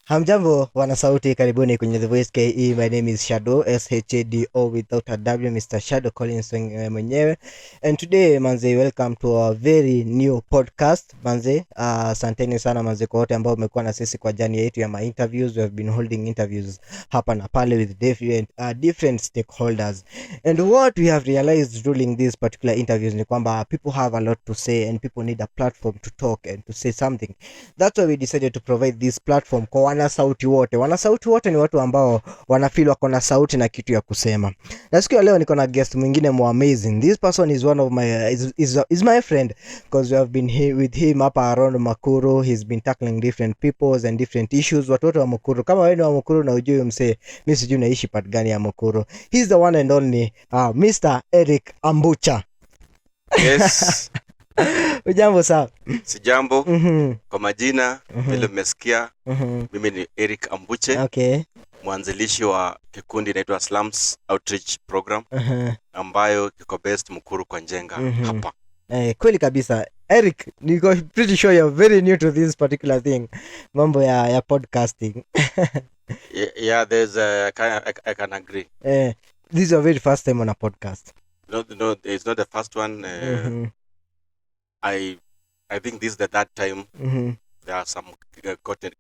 Hamjambo wana sauti, karibuni kwenye The Voice KE. My name is Shadow, SHADO without a W, Mr. Shadow Collins mwenyewe. And today manze, welcome to a very new podcast manze. Asanteni sana manze kwa wote ambao umekuwa na sisi kwa jani yetu ya ma interviews. We have been holding interviews hapa na pale with different stakeholders. And what we have realized during these particular interviews ni kwamba people have a lot to say and people need a platform to talk and to say something. That's why we decided to provide this platform kwa wana sauti wote. Wana sauti wote ni watu ambao wanafeel wako na sauti na kitu ya kusema. Na siku ya leo niko na guest mwingine amazing. This person is one of my is my friend because we have been with him hapa around Mukuru. He's been tackling different peoples and different issues. Watoto wa Mukuru, kama wewe ni wa Mukuru na ujui msee, mimi sijui naishi part gani ya Mukuru. He's the one and only Mr. Erick Ambuche. Yes. Ujambo sana? Sijambo. Kwa majina vile mmesikia, mimi ni Erick Ambuche. Okay. Mwanzilishi wa kikundi inaitwa Slums Outreach Program ambayo kiko based Mukuru Kwa Njenga hapa. Kweli kabisa. Erick, niko pretty sure you're very new to this particular thing. Mambo ya podcasting. Yeah, there's I can agree. This is your very first time on a podcast. No, it's not the first one. I think this is the third time. There are some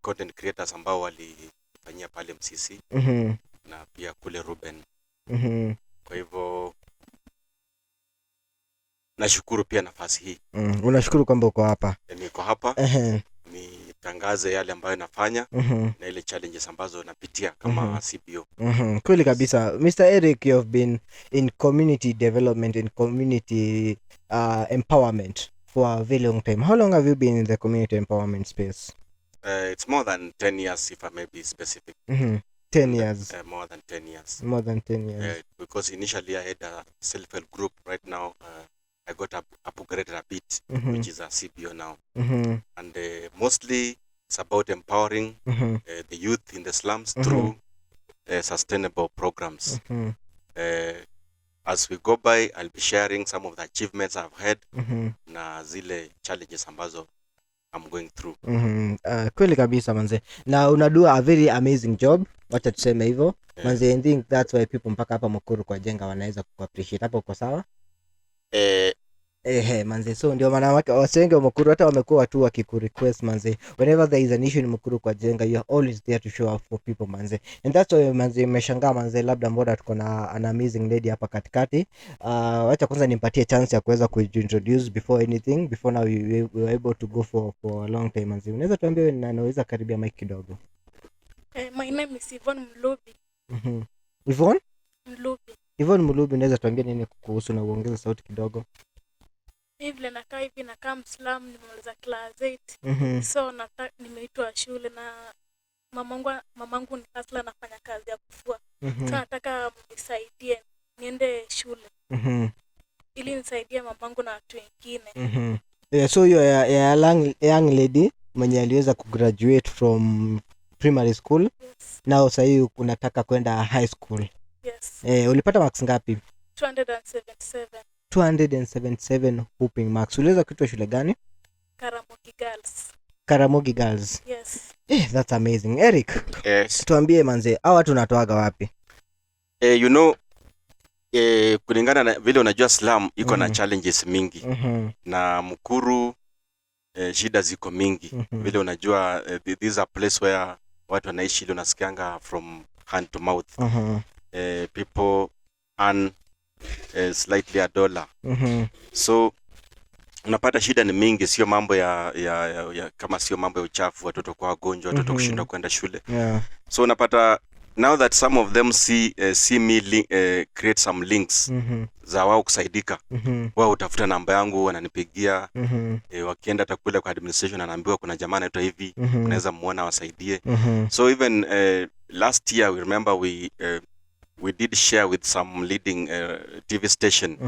content creators ambao walifanyia pale MCC na pia kule Ruben. Kwa hivyo nashukuru pia nafasi hii. Unashukuru kwamba uko hapa? Niko hapa nitangaze yale ambayo nafanya na ile challenges ambazo napitia kama CBO. Kweli kabisa. Mr. Erick, you have been in community development and community empowerment for a very long time. How long have you been in the community empowerment space? It's more than 10 years, if I may be specific. 10 years. More than 10 years. More than 10 years. Because initially I had a self-help group. Right now, I got upgraded a bit, which is a CBO now. And mostly it's about empowering the youth in the slums through sustainable programs. As we go by, I'll be sharing some of the achievements I've had na zile challenges ambazo I'm going through. Kweli kabisa manze. Na unadua a very amazing job. Wacha tuseme hivyo. Manze, I think that's why people mpaka hapa Mukuru Kwa Njenga wanaweza kuappreciate. Hapo uko sawa? Manze, so ndio maana watu wengi wa Mukuru hata wamekuwa watu wakikurequest manze, whenever there is an issue in Mukuru Kwa Njenga, you are always there to show up for people manze. And that's why manze nimeshangaa manze, labda mbona tuko na an amazing lady hapa katikati. Wacha kwanza nimpatie chance ya kuweza kuintroduce before anything, before now we were able to go for a long time manze. Unaweza tuambie wewe na naweza karibia mic kidogo? My name is Yvonne Mulubi. Yvonne Mulubi. Yvonne Mulubi, unaweza tuambia nini kuhusu na uongeze sauti kidogo? Vile nakaa slum, nimemaliza class 8. So nimeitwa shule na mamangu ni hustler, nafanya kazi ya kufua. So nataka mnisaidie niende shule. Ili nisaidie mamangu na watu wengine. So you are a young lady mwenye aliweza kugraduate from primary school. Yes. Now sasa hivi unataka kwenda high school. Yes. Ulipata marks ngapi? 277. 277 whooping marks. Uliweza kuitwa shule gani? Karamogi Girls. Karamogi Girls. Yes. That's amazing. Erick. Yes. Tuambie manze, hao watu unatoaga wapi? You know, kulingana na vile unajua slum iko na challenges mingi. Na Mukuru shida ziko mingi. Vile unajua this is a place where watu wanaishi, ile unasikianga from hand to mouth. People earn slightly a dollar. So unapata shida ni mingi, sio mambo ya kama sio mambo ya uchafu, watoto kwa wagonjwa, watoto kushindwa kwenda shule. So unapata now that some of them see me create some links za wao kusaidika. Wao utafuta namba yangu, wananipigia. Wakienda hata kule kwa administration anaambiwa kuna jamaa anaitwa hivi, unaweza muona wasaidie. So even last year we remember we did share with some leading TV station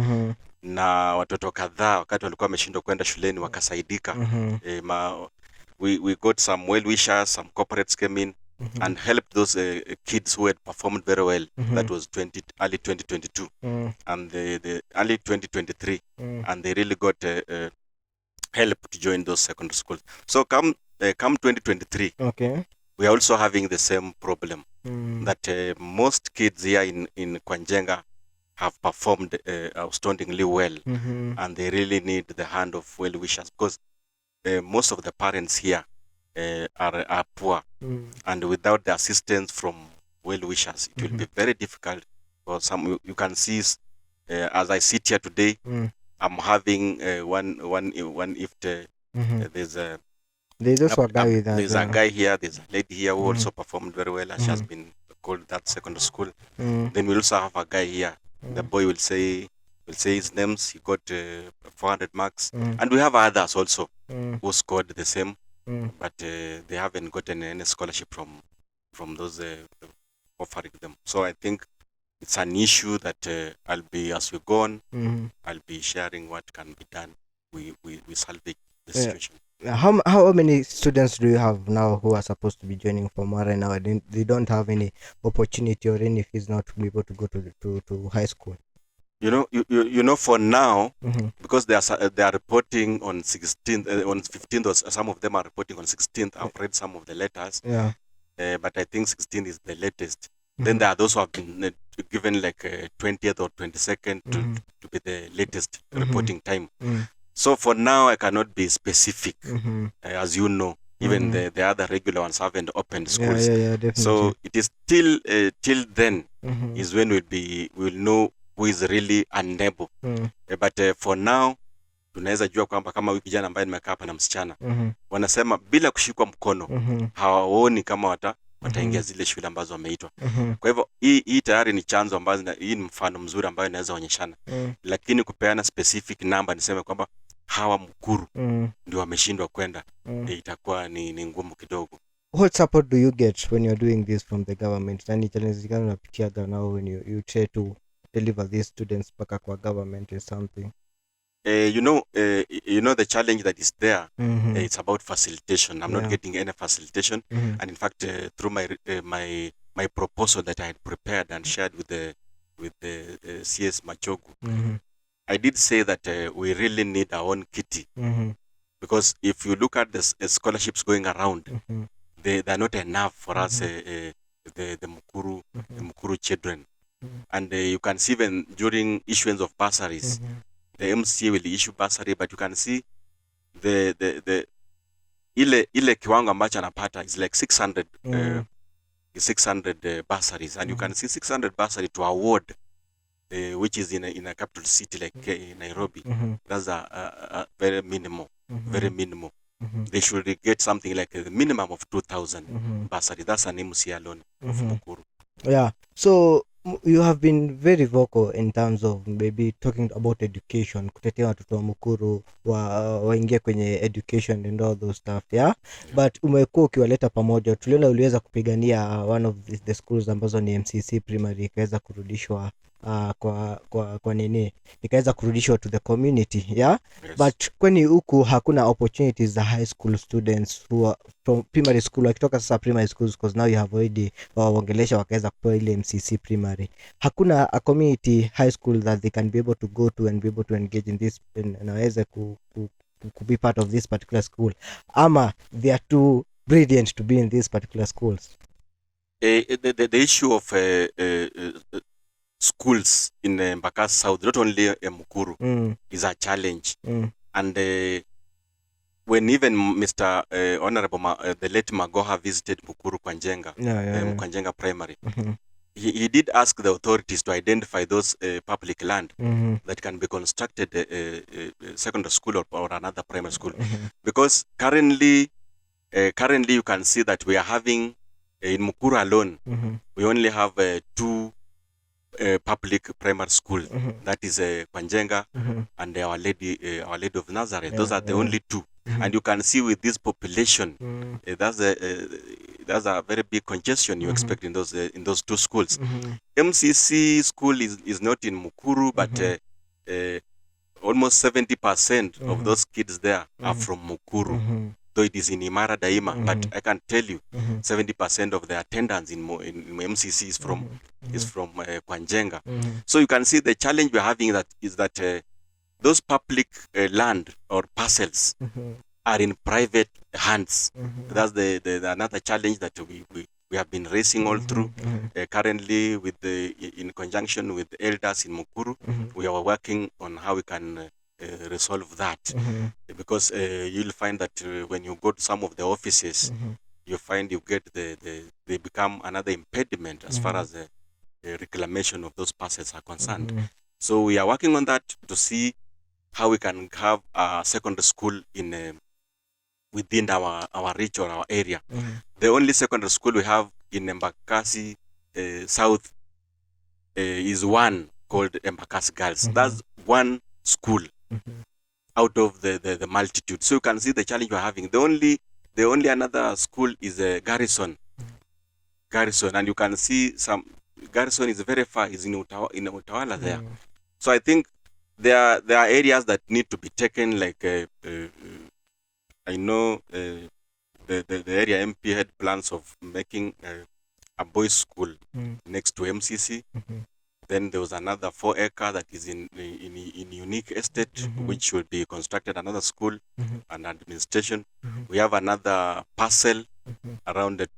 na watoto kadhaa wakati walikuwa wameshindwa kwenda shuleni wakasaidika. We got some well wishers, some corporates came in and helped those kids who had performed very well. That was early 2022 and the early 2023 and they really got help to join those secondary schools. So come 2023, Okay. we are also having the same problem that most kids here in Kwa Njenga have performed outstandingly well, and they really need the hand of well wishers, because most of the parents here are poor, and without the assistance from well wishers, it will be very difficult. For some, you can see, as I sit here today, I'm having one if there's also a guy with that. There's a guy here, there's a lady here who also performed very well, and she has been called that secondary school. Then we also have a guy here. The boy will say his names. He got 400 marks, and we have others also who scored the same, but they haven't gotten any scholarship from those offering them. So I think it's an issue that I'll be, as we go on, I'll be sharing what can be done. We salvage the situation. How many students do you have now who are supposed to be joining from right now? They don't have any opportunity or any fees now to be able to go to high school. You know, for now, because they are reporting on 16th, on 15th, or some of them are reporting on 16th. I've read some of the letters. Yeah. But I think 16th is the latest. Then there are those who have been given like 20th or 22nd to be the latest reporting time. So for now, I cannot be specific, as you know. Even the other regular ones haven't opened schools. Yeah, definitely. So it is till then is when we'll know who is really unable. But for now, tunaweza jua kwamba kama huyu kijana ambaye nimekaa hapa na msichana, wanasema bila kushikwa mkono hawaoni kama wataingia zile shule ambazo wameitwa. Kwa hivyo hii tayari ni chanzo ambazo, hii ni mfano mzuri ambayo inaweza onyeshana. Lakini kupeana specific number niseme kwamba hawa Mukuru ndio wameshindwa kwenda, itakuwa ni ngumu kidogo. What support do you get when you're doing this from the government? Nani challenges gani unapitiaga now when you try to deliver these students mpaka kwa government or something? You know the challenge that is there. It's about facilitation. I'm not getting any facilitation, and in fact, through my proposal that I had prepared and shared with the CS Machogu, I did say that we really need our own kitty, because if you look at the scholarships going around, they're not enough for us, the Mukuru children, and you can see even during issuance of bursaries. The MCA will issue bursary, but you can see the ile kiwango ambacho anapata is like 600 bursaries, and you can see 600 bursary to award, which is in a capital city like Nairobi. That's a very minimal, very minimal. They should get something like a minimum of 2,000 bursary. That's an MCA alone of Mukuru. Yeah. So you have been very vocal in terms of maybe talking about education, kutetea watoto wa Mukuru waingie kwenye education and all those stuff, yeah? But umekuwa ukiwaleta pamoja. Tuliona uliweza kupigania one of the schools ambazo ni MCC primary, ikaweza kurudishwa kwa nini, ikaweza kurudishwa to the community, yeah? Yes. But kwani huku hakuna opportunities za high school students who are from primary school, wakitoka sasa primary schools, because now you have already waongelesha wakaweza kupewa ile MCC primary. Hakuna a community high school that they can be able to go to and be able to engage in this, na waweze ku be part of this particular school, ama they are too brilliant to be in these particular schools? The issue of schools in Mbakasi South, not only Mukuru, is a challenge. And when even Mr. Honorable the late Magoha visited Mukuru Kwa Njenga, Kwa Njenga primary, he did ask the authorities to identify those public land that can be constructed secondary school or another primary school. Because currently you can see that we are having, in Mukuru alone, we only have 2 public primary schools. That is Kwa Njenga and Our Lady of Nazareth. Those are the only 2. And you can see with this population, that's a very big congestion you expect in those 2 schools. MCC school is not in Mukuru, but almost 70% of those kids there are from Mukuru. Though it is in Imara Daima, but I can tell you, 70% of the attendance in MCC is from Kwa Njenga. So you can see the challenge we're having is that those public land or parcels are in private hands. That's the another challenge that we have been racing all through. Currently, in conjunction with the elders in Mukuru, we are working on how we can resolve that. Because you'll find that when you go to some of the offices, you find you get they become another impediment as far as the reclamation of those parcels are concerned. So we are working on that to see how we can have a secondary school in within our reach or our area. The only secondary school we have in Embakasi South is one called Embakasi Girls. That's one school out of the multitude. So you can see the challenge we're having. The only another school is Garrison. Garrison, and you can see some Garrison is very far. Is in Utawala there. So I think there are areas that need to be taken. Like I know the area MP had plans of making a boys' school next to MCC. Then there was another 4-acre that is in unique estate, which will be constructed another school and administration. We have another parcel around the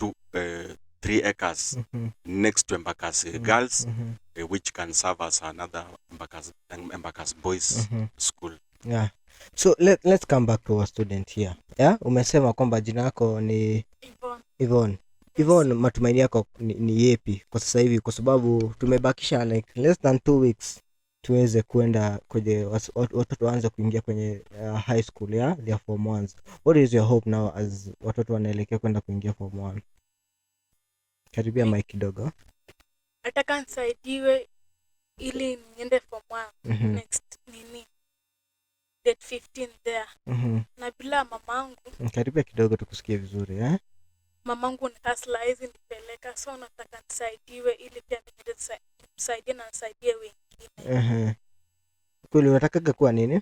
3 acres next to Embakasi Girls, which can serve as another Embakasi boys school. Yeah. So let's come back to our student here. Yeah, umesema kwamba jina lako ni Yvonne. Yvonne, matumaini yako ni yepi kwa sasa hivi, kwa sababu tumebakisha like less than 2 weeks tuweze kwenda kwenye watoto waanze kuingia kwenye high school, yeah, their form 1s. What is your hope now as watoto wanaelekea kwenda kuingia form 1? Karibia mic kidogo. Nataka nisaidiwe ili niende form 1 next date 15 there. Na bila mamangu. Karibia kidogo tukusikie vizuri, eh? Mamangu ni hustler, hizi nipeleka, so nataka nisaidiwe ili pia nisaidie na nisaidie wengine. Kweli unataka kuwa nini?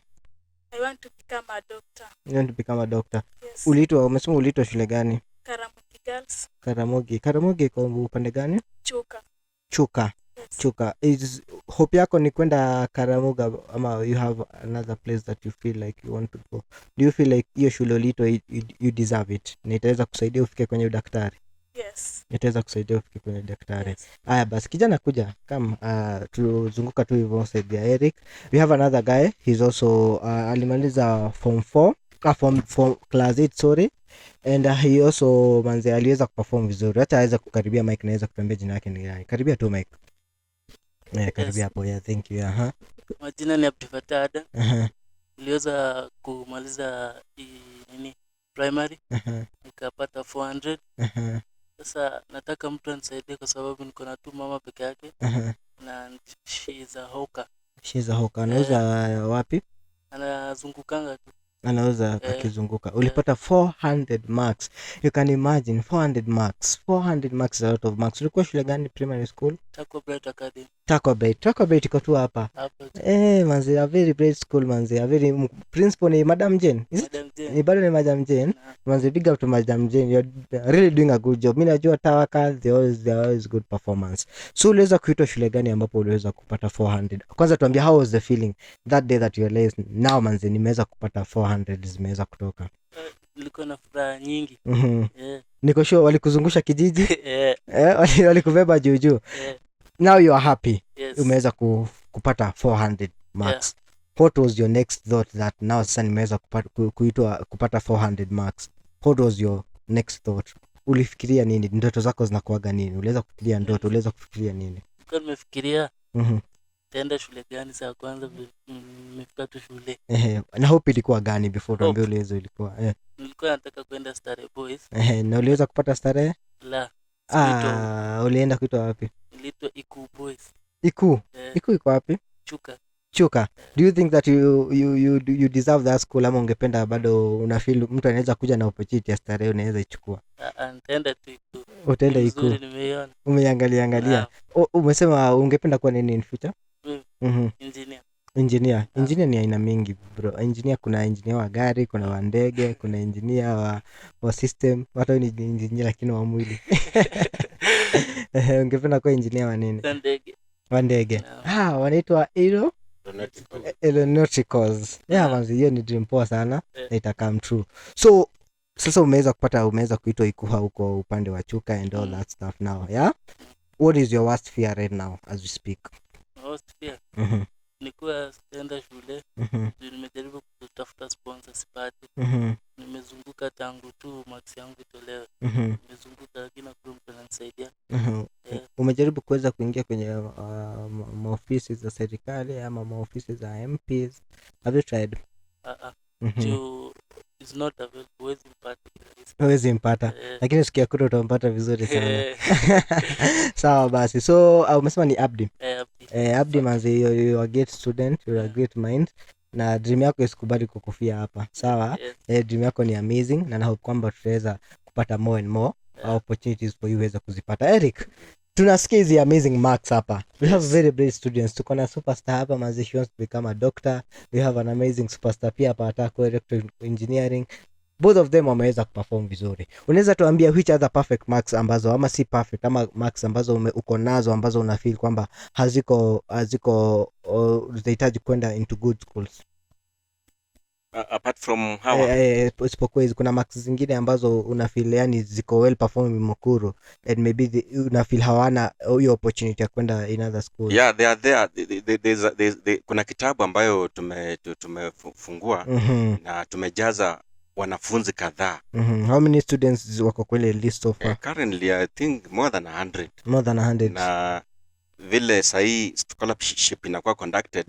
I want to become a doctor. You want to become a doctor? Yes. Umesema uliitwa shule gani? Karamogi Girls. Karamogi kwa upande gani? Chuka. Yes. Chuka. Is hope yako ni kwenda Karamoga ama you have another place that you feel like you want to go? Do you feel like hiyo shule uliitwa you deserve it? Na itaweza kusaidia ufike kwenye udaktari? Yes. Itaweza kusaidia ufike kwenye daktari. Yes. Aya basi kijana kuja come tuzunguka tu hivyo said Erick. We have another guy, he's also alimaliza form 4 class 8 sorry, and he also manze aliweza kuperform vizuri. Hata aweza kukaribia mic, naweza kutuambia jina lake ni gani? Karibia tu mic. Karibia hapo. Yeah, thank you. Majina ni Abdifatah. Niliweza kumaliza primary. Nikapata 400. Sasa nataka mtu anisaidie kwa sababu niko na tu mama peke yake. Na she is a hawker. Anauza wapi? Anazungukanga tu. Anauza akizunguka. Ulipata 400 marks. You can imagine 400 marks. 400 marks is a lot of marks. Ulikuwa shule gani primary school? Takwa Bright iko tu hapa. Manzi, a very great school manzi. A very principal ni Madam Jane. Ni bado ni Madam Jane. Manzi, big up to Madam Jane. You're really doing a good job. Mimi najua Tawaka they always good performance. So uliweza kuitwa shule gani ambapo uliweza kupata 400? Kwanza tuambie how was the feeling that day that you realized now manzi nimeweza kupata 400 zimeweza kutoka? Nilikuwa na furaha nyingi. Niko sure walikuzungusha kijiji. Walikubeba juu. Now you are happy. Yes. Umeweza kupata 400 marks. What was your next thought that now sasa nimeweza kupata 400 marks? What was your next thought? Ulifikiria nini? Ndoto zako zinakuaga nini? Uliweza kufikiria ndoto, uliweza kufikiria nini? Nilikuwa nimefikiria tenda shule gani saa kwanza nimefika tu shule. Na hope ilikuwa gani before tuambie uliweza ilikuwa? Nilikuwa nataka kwenda Starehe Boys. Na uliweza kupata Starehe? La. Ulienda kuitwa wapi? Niliitwa Iku Boys. Iku iko wapi? Chuka. Do you think that you deserve that school ama ungependa bado una feel mtu anaweza kuja na opportunity ya Starehe unaweza ichukua? Nitaenda tu Iku. Utaenda Iku. Nimeiona. Umeangalia. Umesema ungependa kuwa nini in future? Engineer ni aina mingi bro. Engineer kuna engineer wa gari, kuna wa ndege, kuna engineer wa system. Hata ni engineer lakini wa mwili. Ungependa kuwa engineer wa nini? Wa ndege. Wanaitwa aeronautics. Yeah manzi, hiyo ni dream poa sana. Ita come true. So Sasa umeweza kuitwa Ikuha huko upande wa Chuka and all that stuff now, yeah? What is your worst fear right now as we speak? Worst fear nikuwa sitaenda shule. Nimejaribu kutafuta sponsor sipati. Nimezunguka tangu tu max yangu itolewe. Nimezunguka lakini hakuna mtu ananisaidia. Umejaribu kuweza kuingia kwenye maofisi za serikali ama maofisi za MPs? Have you tried? It's not available. Huwezi mpata. Lakini sikia kura utampata vizuri sana. Sawa basi. So umesema ni Abdi. Abdi manzi, you are a great student, you are a great mind. Na dream yako isikubali kukufia hapa. Sawa? Dream yako ni amazing na na hope kwamba tutaweza kupata more and more opportunities for you weza kuzipata. Erick, tunasikia hizi amazing marks hapa. We have very brave students. Tuko na superstar hapa manzi, she wants to become a doctor. We have an amazing superstar pia hapa atako electrical engineering. Both of them wameweza kuperform vizuri. Unaweza tuambia which other perfect marks ambazo ama si perfect ama marks ambazo uko nazo ambazo una feel kwamba haziko zinahitaji kwenda into good schools? Apart from how isipokuwa hizi kuna marks zingine ambazo una feel yani ziko well performing Mukuru and maybe una feel hawana hiyo opportunity ya kwenda in other schools. Yeah, they are there. Kuna kitabu ambayo tumefungua na tumejaza wanafunzi kadhaa. How many students wako kwa ile list so far? Currently I think more than 100. More than 100. Na vile sahi scholarship inakuwa conducted,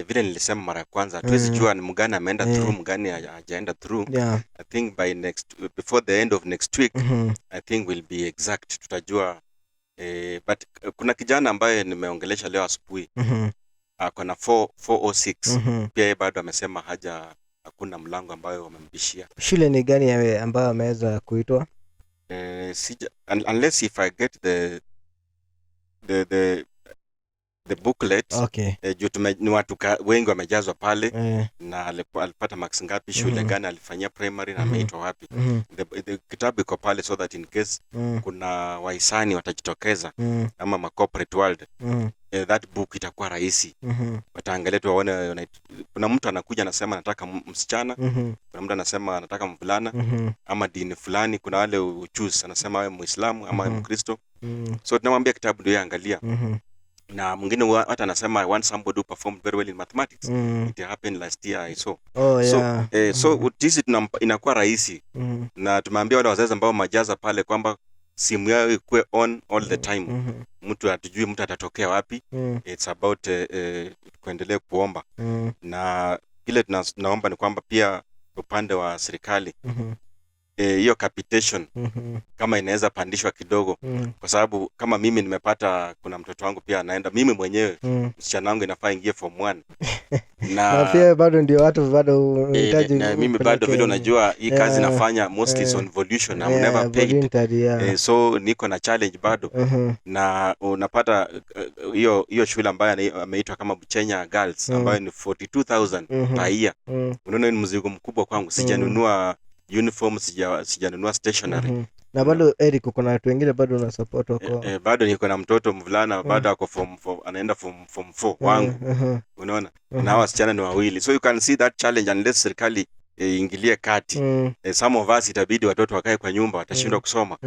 vile nilisema mara ya kwanza tuwezi jua ni mgani ameenda through mgani hajaenda through. I think before the end of next week I think will be exact, tutajua. But kuna kijana ambaye nimeongelesha leo asubuhi ako na 406 pia yeye bado amesema hakuna mlango ambayo wamembishia. Shule ni gani ambayo ameweza kuitwa? Unless if I get the booklet. Okay. Ni watu wengi wamejazwa pale na alipata marks ngapi, shule gani alifanyia primary na ameitwa wapi. The kitabu iko pale so that in case kuna wahisani watajitokeza ama ma corporate world, that book itakuwa rahisi. Wataangalia tu waone kuna mtu anakuja anasema nataka msichana, kuna mtu anasema anataka mvulana ama dini fulani, kuna wale uchoose anasema awe Muislamu ama awe Mkristo. So tunamwambia kitabu ndio angalia. Na mwingine hata anasema I want somebody who performed very well in mathematics. It happened last year I saw. So this inakuwa rahisi. Na tumeambia wale wazazi ambao majaza pale kwamba simu yao ikuwe on all the time. Mtu hatujui mtu atatokea wapi. It's about kuendelea kuomba. Na kile tunaomba ni kwamba pia upande wa serikali hiyo capitation kama inaweza pandishwa kidogo, kwa sababu kama mimi nimepata, kuna mtoto wangu pia anaenda, mimi mwenyewe msichana wangu inafaa ingie form 1 na pia bado ndio watu bado unahitaji mimi bado vile unajua hii kazi nafanya mostly is on evolution. I'm never paid. So niko na challenge bado. Na unapata hiyo shule ambayo ameitwa kama Buchenya Girls ambayo ni 42,000 per year. Unaona ni mzigo mkubwa kwangu. Sijanunua uniform, sijanunua stationery. Na bado Erick, uko na watu wengine bado una support wako? Bado niko na mtoto mvulana bado ako form 4, anaenda form 4 wangu. Unaona? Na wasichana ni wawili. So you can see that challenge unless serikali ingilie kati. Some of us itabidi watoto wakae kwa nyumba, watashindwa kusoma.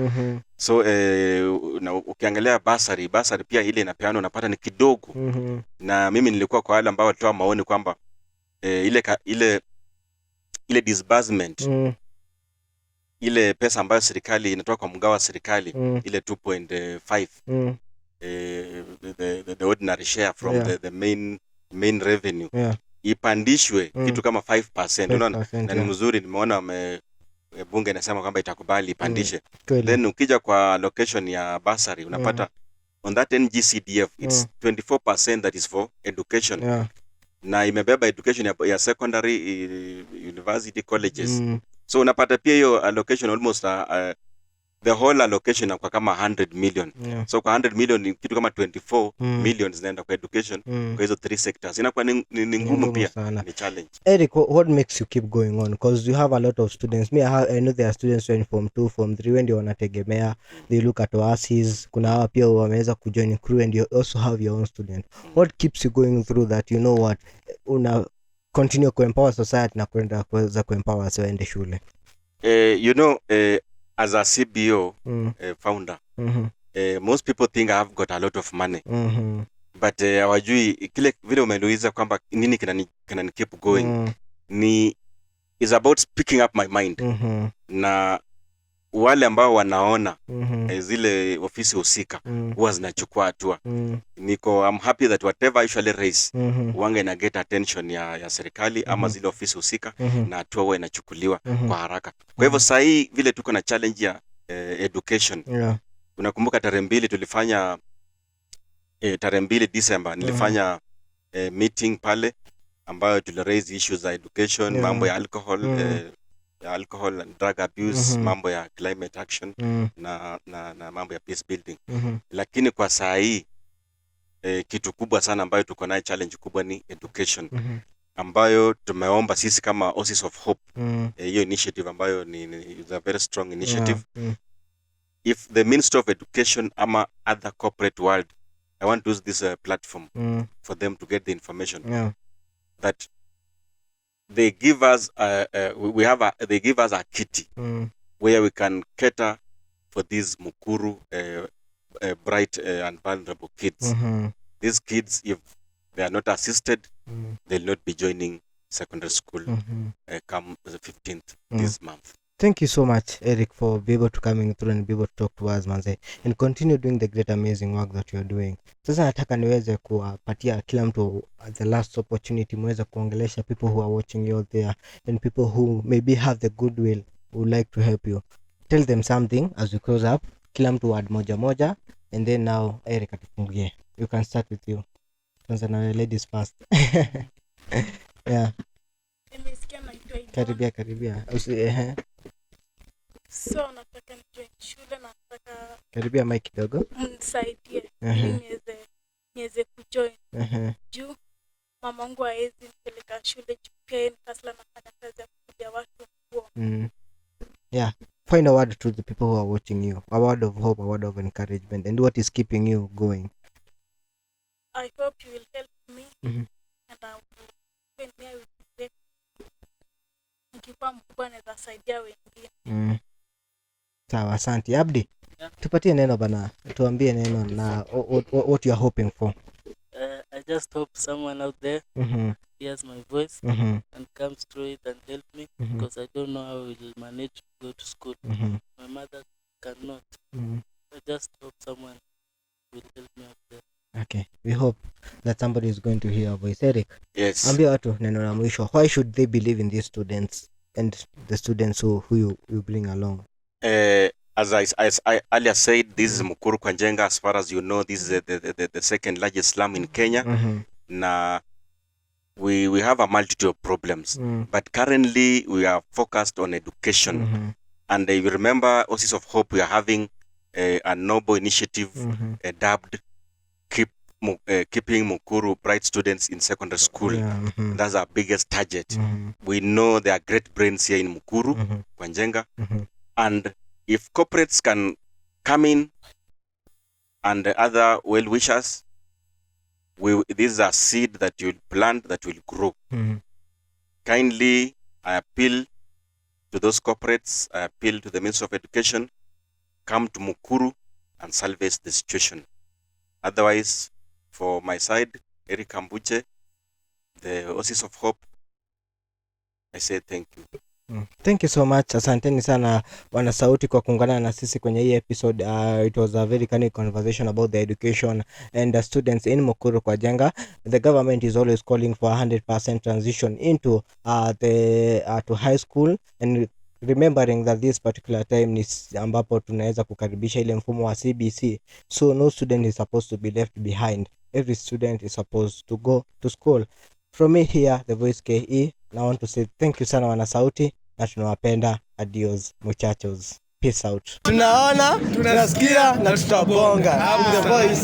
So na ukiangalia basari pia ile inapeana unapata ni kidogo. Na mimi nilikuwa kwa wale ambao walitoa maoni kwamba ile disbursement ile pesa ambayo serikali inatoa kwa mgao wa serikali ile 2.5 the ordinary share from the main revenue ipandishwe kitu kama 5%. Unaona, na ni mzuri, nimeona bunge inasema kwamba itakubali ipandishe. Then ukija kwa allocation ya basari unapata on that NGCDF it's 24% that is for education. Na imebeba education ya secondary, university, colleges. So unapata pia hiyo allocation almost the whole allocation kwa kama 100 million. So kwa 100 million ni kitu kama 24 million zinaenda kwa education kwa hizo 3 sectors. Inakuwa ni ngumu pia, ni challenge. Erick, what makes you keep going on? Because you have a lot of students. I know there are students in form 2, form 3 when they wanategemea, they look at oasis. Kuna hawa pia wameweza kujoin crew and you also have your own student. What keeps you going through that? You know what? Una continue kuempower society na kwenda kuweza kuempower waende shule. As a CBO founder, most people think I have got a lot of money. But hawajui kile vile umeuliza kwamba nini kinani keep going. Is about speaking up my mind. Na wale ambao wanaona zile ofisi husika huwa zinachukua hatua. I'm happy that whatever I usually raise wanga ina get attention ya serikali ama zile ofisi husika na hatua huwa inachukuliwa kwa haraka. Kwa hivyo saa hii vile tuko na challenge ya education. Unakumbuka tarehe 2 tulifanya tarehe 2 December nilifanya meeting pale ambayo tuli raise issues za education, mambo ya alcohol and drug abuse, mambo ya climate action na mambo ya peace building. Lakini kwa saa hii kitu kubwa sana ambayo tuko nayo challenge kubwa ni education. Ambayo tumeomba sisi kama Oasis of Hope, hiyo initiative ambayo is a very strong initiative. If the Ministry of Education ama other corporate world, I want to use this platform for them to get the information that they give us they give us a kitty where we can cater for these Mukuru bright and vulnerable kids. These kids, if they are not assisted, they'll not be joining secondary school come the 15th this month. Thank you so much, Erick, for being able to coming through and be able to talk to us, manze, and continue doing the great amazing work that you are doing. Sasa nataka niweze kuwapatia kila mtu the last opportunity muweze kuongelesha people who are watching you out there and people who maybe have the goodwill would like to help you. Tell them something as we close up. Kila mtu word moja and then now Erick atufungie. You can start with you. Kwanza na ladies first. Yeah. Karibia. So nataka nijoin shule na nataka karibia mic kidogo mnisaidie niweze kujoin. Juu mamangu haezi nipeleka shule juu pia ni kasla nafanya kazi ya kupigia watu nguo. Yeah, find a word to the people who are watching you, a word of hope, a word of encouragement, and what is keeping you going. I hope you will help me and I will when me I will be nikiwa mkubwa naweza saidia wengine. Sawa, asante. Abdi, tupatie neno bana, tuambie neno na what you are hoping for. I just hope someone out there hears my voice and comes through it and help me because I don't know how I will manage to go to school. My mother cannot. I just hope someone will help me out there. Okay, we hope that somebody is going to hear our voice. Erick, yes. Ambia watu neno la mwisho. Why should they believe in these students and the students who you bring along? As I earlier said, this is Mukuru Kwa Njenga. As far as you know, this is the second largest slum in Kenya. Now, we have a multitude of problems, but currently we are focused on education. And you remember, Oasis of Hope, we are having a noble initiative dubbed keeping Mukuru bright students in secondary school. That's our biggest target. We know there are great brains here in Mukuru Kwa Njenga. And if corporates can come in and other well-wishers, this is a seed that you will plant that will grow. Kindly, I appeal to those corporates, I appeal to the Ministry of Education, come to Mukuru and salvage the situation. Otherwise, for my side, Erick Ambuche, the Oasis of Hope, I say thank you. Thank you so much. Asanteni sana wana sauti kwa kuungana na sisi kwenye hii episode. It was a very candid conversation about the education and the students in Mukuru Kwa Njenga. The government is always calling for 100% transition into to high school, and remembering that this particular time is ambapo tunaweza kukaribisha ile mfumo wa CBC, so no student is supposed to be left behind. Every student is supposed to go to school. From me here, the Voice KE, I want to say thank you sana wana sauti na tunawapenda. Adios muchachos, peace out. Tunaona, tunasikia na tutabonga. The Voice.